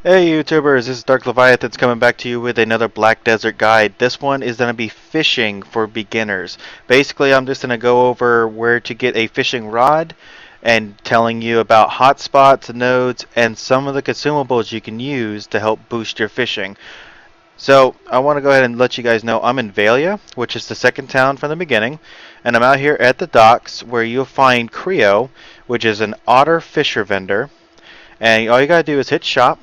Hey YouTubers, this is Dark Leviathan's coming back to you with another Black Desert guide. This one is going to be fishing for beginners. Basically, I'm just going to go over where to get a fishing rod and telling you about hotspots, nodes, and some of the consumables you can use to help boost your fishing. So, I want to go ahead and let you guys know I'm in Valia, which is the second town from the beginning, and I'm out here at the docks where you'll find Creo, which is an otter fisher vendor. And all you gotta do is hit shop.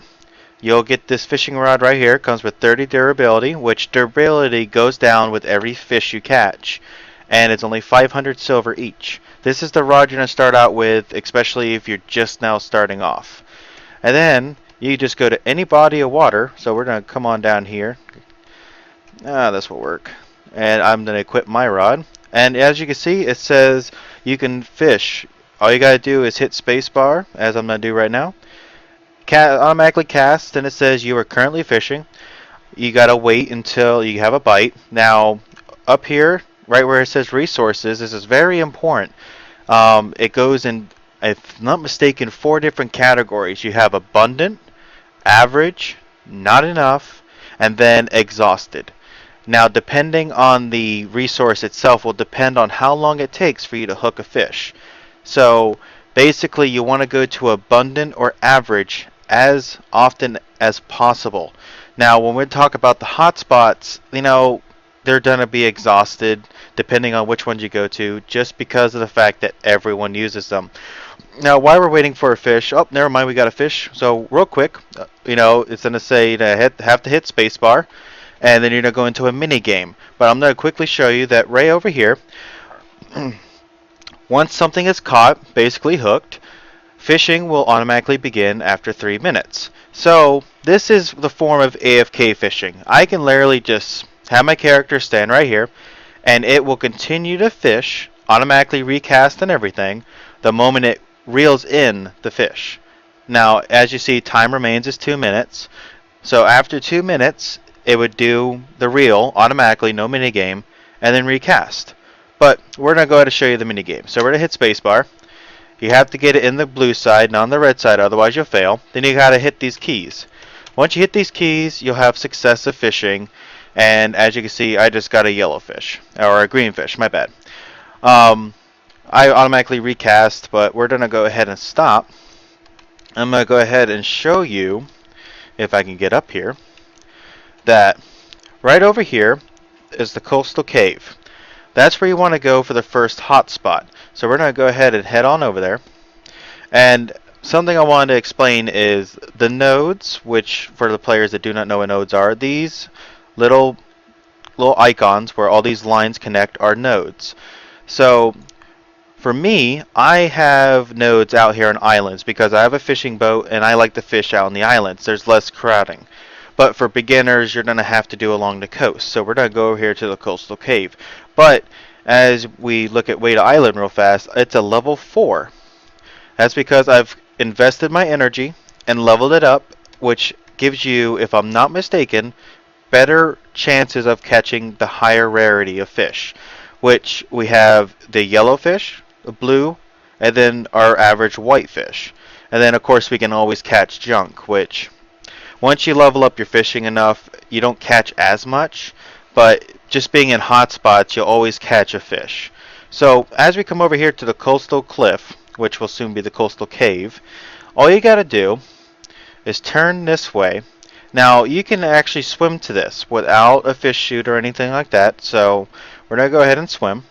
You'll get this fishing rod right here. It comes with 30 durability, which durability goes down with every fish you catch. And it's only 500 silver each. This is the rod you're going to start out with, especially if you're just now starting off. And then you just go to any body of water. So we're going to come on down here. This will work. And I'm going to equip my rod. And as you can see, it says you can fish. All you got to do is hit spacebar, as I'm going to do right now. Automatically cast, and it says you are currently fishing. You gotta wait until you have a bite. Now, up here, right where it says resources, this is very important. It goes in, if not mistaken, 4 different categories. You have abundant, average, not enough, and then exhausted. Now, depending on the resource itself will depend on how long it takes for you to hook a fish. So, basically, you want to go to abundant or average as often as possible. Now, when we talk about the hotspots, they're going to be exhausted depending on which ones you go to, just because of the fact that everyone uses them. Now, while we're waiting for a fish, oh, never mind, we got a fish. So, real quick, it's going to say to have to hit spacebar, and then you're going to go into a mini game. But I'm going to quickly show you that right over here. Once something is caught, basically hooked, fishing will automatically begin after 3 minutes. So this is the form of AFK fishing. I can literally just have my character stand right here, and it will continue to fish, automatically recast and everything, the moment it reels in the fish. Now, as you see, time remains is 2 minutes. So after 2 minutes, it would do the reel automatically, no minigame, and then recast. But we're going to go ahead and show you the minigame. So we're going to hit spacebar. You have to get it in the blue side, not on the red side, otherwise you'll fail. Then you got to hit these keys. Once you hit these keys, you'll have successive fishing. And as you can see, I just got a yellow fish, or a green fish, my bad. I automatically recast, but we're going to go ahead and stop. I'm going to go ahead and show you, if I can get up here, that right over here is the coastal cave. That's where you want to go for the first hotspot. So we're going to go ahead and head on over there. And something I wanted to explain is the nodes, which for the players that do not know what nodes are, these little icons where all these lines connect are nodes. So for me, I have nodes out here on islands because I have a fishing boat and I like to fish out on the islands. There's less crowding. But for beginners, you're going to have to do along the coast. So we're going to go over here to the coastal cave. But as we look at Wade Island real fast, it's a level 4. That's because I've invested my energy and leveled it up, which gives you, if I'm not mistaken, better chances of catching the higher rarity of fish. Which we have the yellow fish, the blue, and then our average white fish. And then of course we can always catch junk, which once you level up your fishing enough, you don't catch as much, but just being in hotspots, you'll always catch a fish. So as we come over here to the coastal cliff, which will soon be the coastal cave, all you gotta do is turn this way. Now you can actually swim to this without a fish chute or anything like that, so we're gonna go ahead and swim.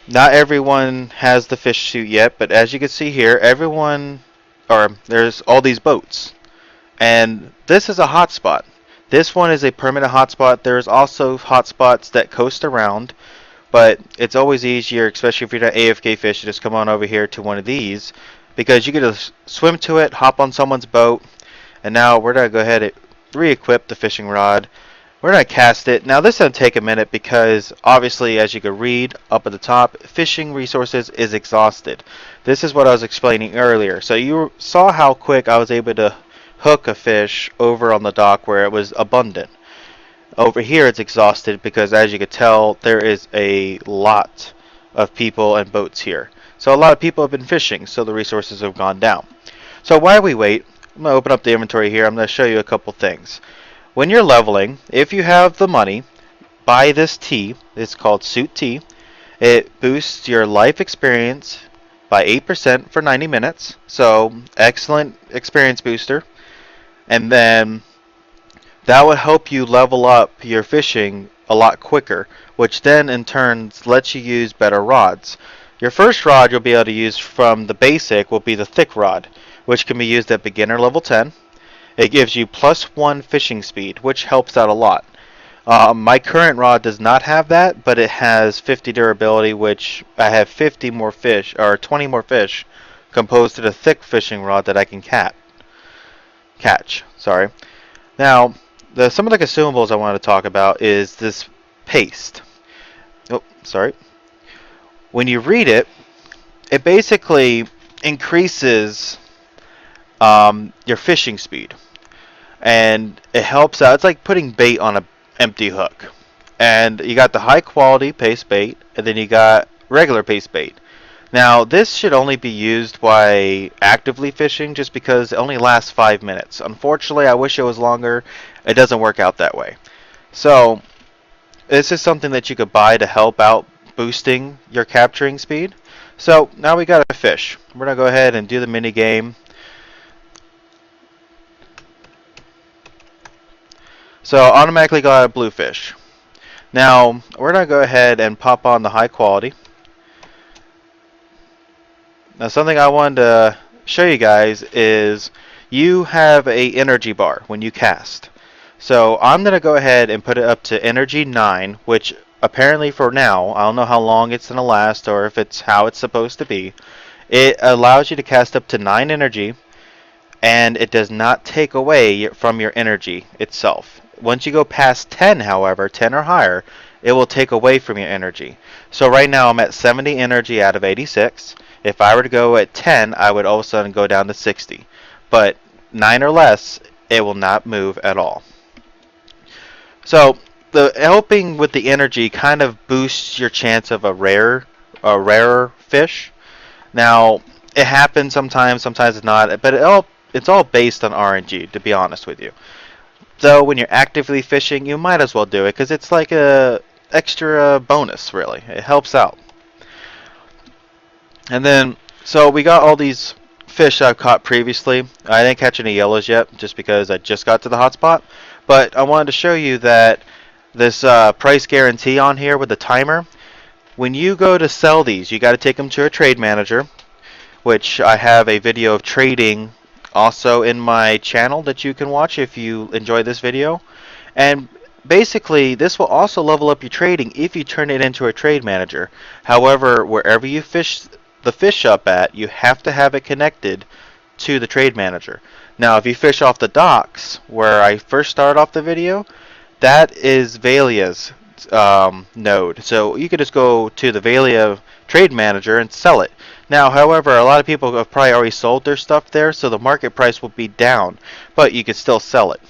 Not everyone has the fish chute yet, but as you can see here, there's all these boats. And this is a hotspot. This one is a permanent hotspot. There's also hotspots that coast around, but it's always easier, especially if you're not AFK fish, to just come on over here to one of these, because you can just swim to it, hop on someone's boat, and now we're going to go ahead and re-equip the fishing rod. We're going to cast it. Now this is going to take a minute because obviously, as you can read up at the top, fishing resources is exhausted. This is what I was explaining earlier. So you saw how quick I was able to hook a fish over on the dock where it was abundant. Over here it's exhausted because, as you can tell, there is a lot of people and boats here. So a lot of people have been fishing, so the resources have gone down. So while we wait, I'm going to open up the inventory here. I'm going to show you a couple things. When you're leveling, if you have the money, buy this tea. It's called Suit Tea. It boosts your life experience by 8% for 90 minutes. So, excellent experience booster. And then that will help you level up your fishing a lot quicker, which then in turn lets you use better rods. Your first rod you'll be able to use from the basic will be the thick rod, which can be used at beginner level 10. It gives you +1 fishing speed, which helps out a lot. My current rod does not have that, but it has 50 durability, which I have 50 more fish, or 20 more fish, composed to the thick fishing rod that I can catch. Sorry. Now, some of the consumables I want to talk about is this paste. Oh, sorry. When you read it, it basically increases your fishing speed, and it helps out. It's like putting bait on an empty hook. And you got the high quality paste bait, and then you got regular paste bait. Now, this should only be used by actively fishing just because it only lasts 5 minutes. Unfortunately, I wish it was longer. It doesn't work out that way. So, this is something that you could buy to help out boosting your capturing speed. So, now we got a fish. We're going to go ahead and do the mini game. So, automatically got a bluefish. Now, we're going to go ahead and pop on the high quality. Now, something I wanted to show you guys is you have a energy bar when you cast. So I'm going to go ahead and put it up to energy 9, which apparently for now, I don't know how long it's going to last or if it's how it's supposed to be. It allows you to cast up to 9 energy, and it does not take away from your energy itself. Once you go past 10, however, 10 or higher, it will take away from your energy. So right now I'm at 70 energy out of 86. If I were to go at 10, I would all of a sudden go down to 60. But 9 or less, it will not move at all. So the helping with the energy kind of boosts your chance of a rarer fish. Now, it happens sometimes it's not, but it's all based on RNG, to be honest with you. So when you're actively fishing, you might as well do it because it's like a extra bonus, really. It helps out. And then, so we got all these fish I've caught previously. I didn't catch any yellows yet, just because I just got to the hotspot. But I wanted to show you that this price guarantee on here with the timer, when you go to sell these, you got to take them to a trade manager, which I have a video of trading also in my channel that you can watch if you enjoy this video. And basically, this will also level up your trading if you turn it into a trade manager. However, wherever you fish the fish up at, you have to have it connected to the trade manager. Now, if you fish off the docks, where I first started off the video, that is Valia's node. So you could just go to the Valia trade manager and sell it. Now, however, a lot of people have probably already sold their stuff there, so the market price will be down, but you could still sell it.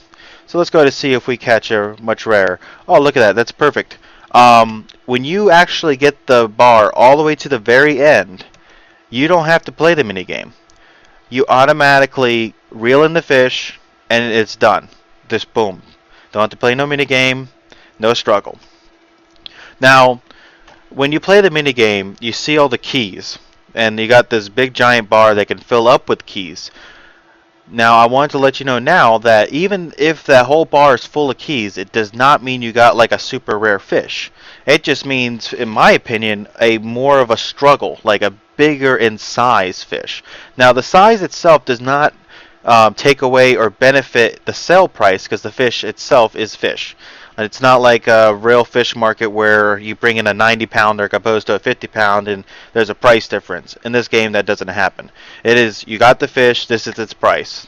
So let's go to see if we catch a much rarer. Oh, look at that. That's perfect. When you actually get the bar all the way to the very end, you don't have to play the minigame. You automatically reel in the fish, and it's done. Just boom. Don't have to play no minigame, no struggle. Now, when you play the minigame, you see all the keys, and you got this big giant bar that can fill up with keys. Now, I want to let you know now that even if that whole bar is full of keys, it does not mean you got like a super rare fish. It just means, in my opinion, a more of a struggle, like a bigger in size fish. Now, the size itself does not take away or benefit the sale price because the fish itself is fish. It's not like a real fish market where you bring in a 90-pounder opposed to a 50-pound and there's a price difference. In this game, that doesn't happen. It is, you got the fish, this is its price.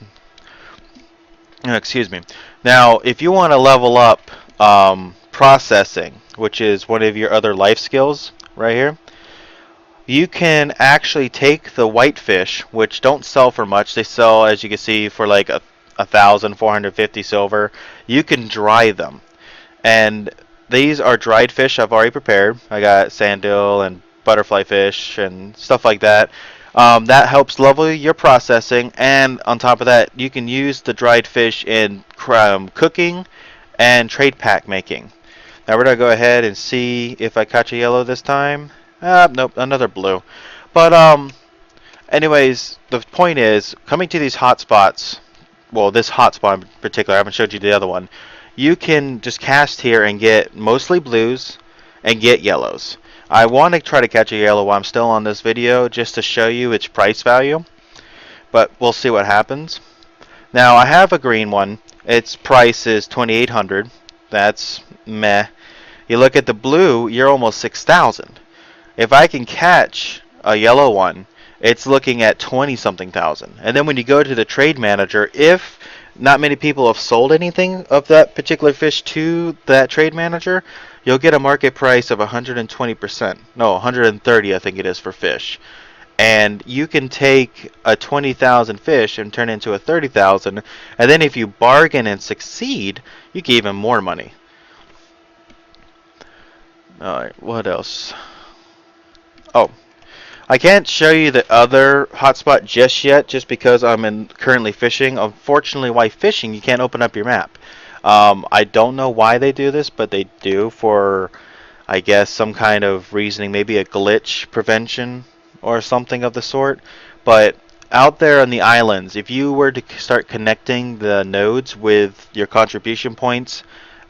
Excuse me. Now, if you want to level up processing, which is one of your other life skills right here, you can actually take the whitefish, which don't sell for much. They sell, as you can see, for like 1,450 silver. You can dry them. And these are dried fish I've already prepared. I got sandil and butterfly fish and stuff like that. That helps level your processing, and on top of that, you can use the dried fish in cooking and trade pack making. Now we're going to go ahead and see if I catch a yellow this time. Nope, another blue. But anyways, the point is, coming to these hotspots, well, this hotspot in particular, I haven't showed you the other one, you can just cast here and get mostly blues and get yellows. I want to try to catch a yellow while I'm still on this video just to show you its price value, but we'll see what happens. Now, I have a green one. Its price is 2,800. That's meh. You look at the blue, you're almost 6,000. If I can catch a yellow one, it's looking at 20 something thousand. And then when you go to the trade manager, if not many people have sold anything of that particular fish to that trade manager, you'll get a market price of 120%. No, 130 I think it is for fish. And you can take a 20,000 fish and turn it into a 30,000, and then if you bargain and succeed, you get even more money. Alright, what else? Oh, I can't show you the other hotspot just yet, just because I'm currently fishing. Unfortunately, while fishing, you can't open up your map. I don't know why they do this, but they do for, I guess, some kind of reasoning, maybe a glitch prevention or something of the sort. But out there on the islands, if you were to start connecting the nodes with your contribution points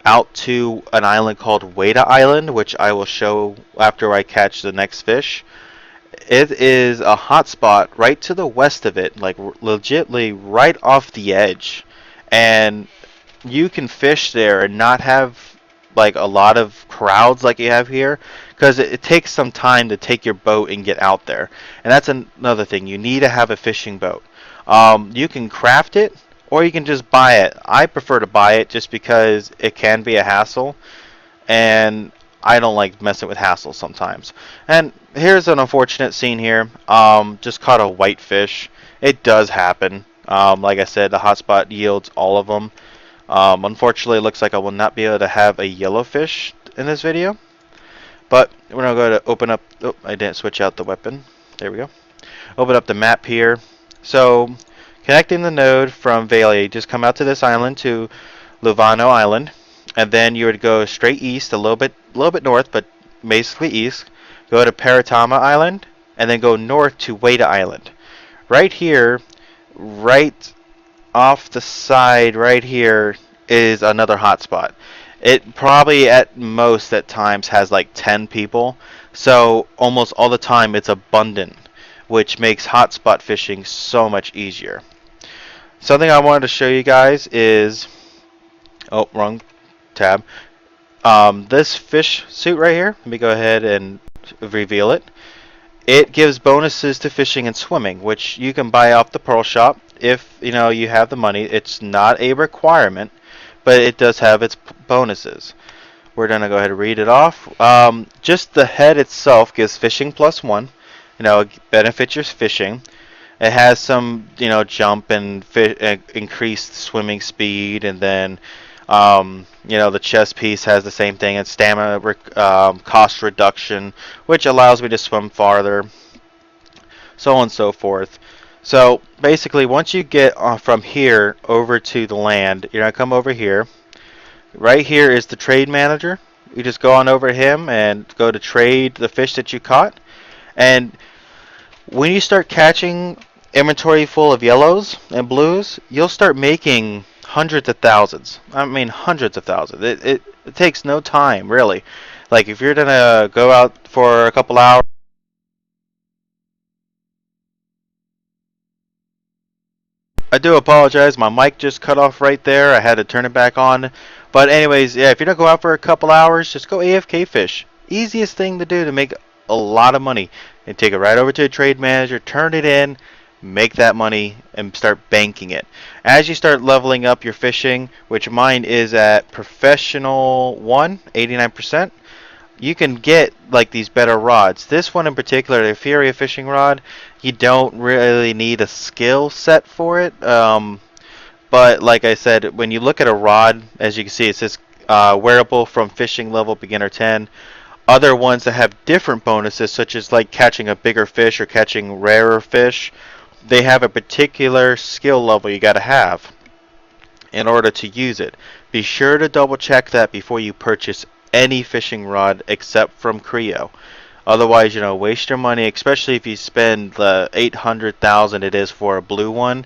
out to an island called Weta Island, which I will show after I catch the next fish, it is a hotspot right to the west of it, like legitly right off the edge. And you can fish there and not have like a lot of crowds like you have here, because it takes some time to take your boat and get out there. And that's another thing, you need to have a fishing boat. You can craft it or you can just buy it. I prefer to buy it just because it can be a hassle, and I don't like messing with hassle sometimes. And here's an unfortunate scene here. Just caught a whitefish. It does happen. Like I said, the hotspot yields all of them. Unfortunately, it looks like I will not be able to have a yellowfish in this video. But we're going to go to open up... Oh, I didn't switch out the weapon. There we go. Open up the map here. So, connecting the node from Valia, you just come out to this island, to Luvano Island. And then you would go straight east, a little bit north, but basically east. Go to Paratama Island, and then go north to Weta Island. Right here, right off the side right here, is another hotspot. It probably at most at times has like 10 people, so almost all the time it's abundant, which makes hotspot fishing so much easier. Something I wanted to show you guys is, oh, wrong tab. This fish suit right here, let me go ahead and reveal it. It gives bonuses to fishing and swimming, which you can buy off the Pearl Shop if you have the money. It's not a requirement, but it does have its bonuses. We're gonna go ahead and read it off. Just the head itself gives fishing +1. It benefits your fishing. It has some jump and increased swimming speed, and then the chest piece has the same thing, and stamina cost reduction, which allows me to swim farther, so on and so forth. So basically, once you get from here over to the land, you're going to come over here. Right here is the trade manager. You just go on over him and go to trade the fish that you caught. And when you start catching inventory full of yellows and blues, you'll start making hundreds of thousands. I mean, hundreds of thousands. It takes no time, really. Like, if you're going to go out for a couple hours, I do apologize. My mic just cut off right there. I had to turn it back on. But anyways, yeah, if you're going to go out for a couple hours, just go AFK fish. Easiest thing to do to make a lot of money. And take it right over to a trade manager, turn it in, make that money, and start banking it. As you start leveling up your fishing, which mine is at professional 1, 89%, you can get like these better rods. This one in particular, the Furia fishing rod, you don't really need a skill set for it. But like I said, when you look at a rod, as you can see, it says wearable from fishing level beginner 10. other ones that have different bonuses, such as like catching a bigger fish or catching rarer fish, they have a particular skill level you got to have in order to use it. Be sure to double check that before you purchase any fishing rod except from Creo. Otherwise, waste your money, especially if you spend the 800,000 it is for a blue one.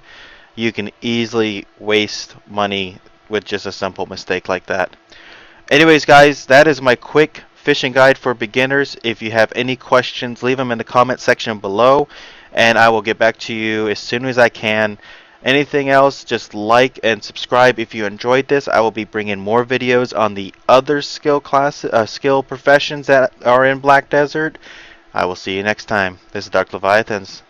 You can easily waste money with just a simple mistake like that. Anyways, guys, that is my quick fishing guide for beginners. If you have any questions, leave them in the comment section below, and I will get back to you as soon as I can. Anything else, just like and subscribe if you enjoyed this. I will be bringing more videos on the other skill professions that are in Black Desert. I will see you next time. This is Dark Leviathans.